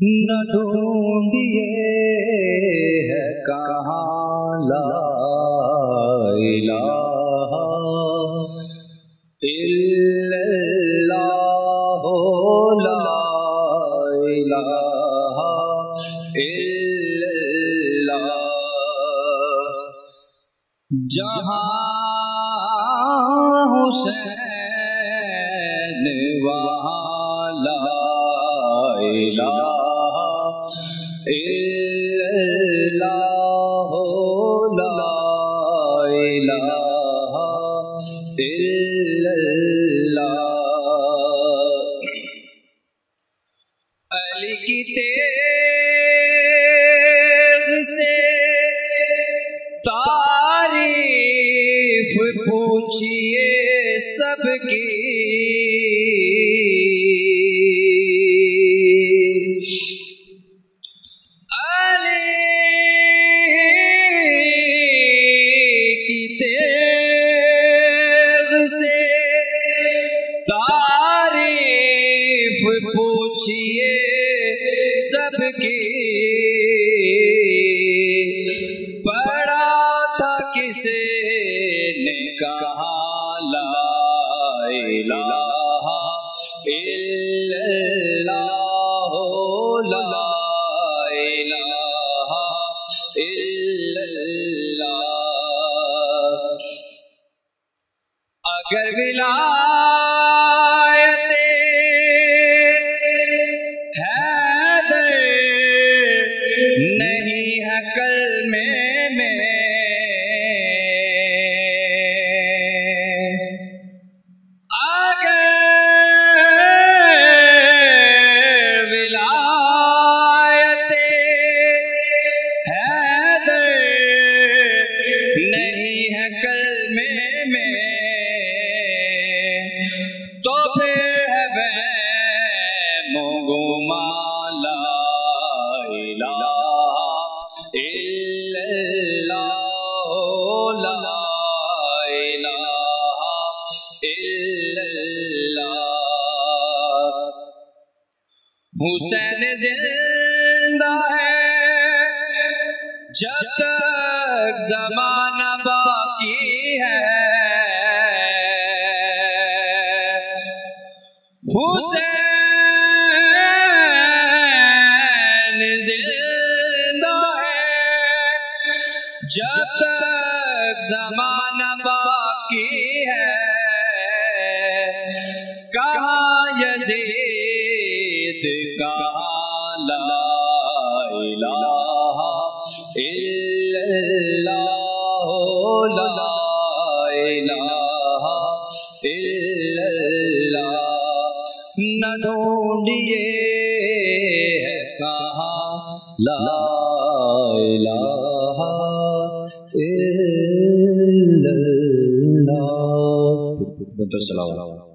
نہ ڈھونڈیے ہے کہاں لا الہ الا اللہ، لا الہ الا اللہ۔ جہاں حسین وہاں لا الہ الا اللہ، لا الہ الا اللہ۔ علی کی تیغ سے تعریف پوچھئے سب کی، علی کی تیغ سے تعریف پوچھئے سب کی، پڑھا تھا کسے نے کہا لا الہ الا اللہ، لا الہ الا اللہ۔ اگر ولایت حیدر نہیں ہے کلمے میں، اگر ولایت حیدر نہیں ہے کلمے میں، تو پھر ہے وہم و گما لا الہ الا اللہ، لا الہ الا اللہ۔ حسین زندہ ہے جب تک زمانہ باقی ہے، حسین زندہ ہے جب تک زمانہ باقی ہے، کہاں یزید کہاں لا الہ الا اللہ، لا الہ الا اللہ۔ نہ ڈھونڈیے ہے کہاں لا الہ الا اللہ۔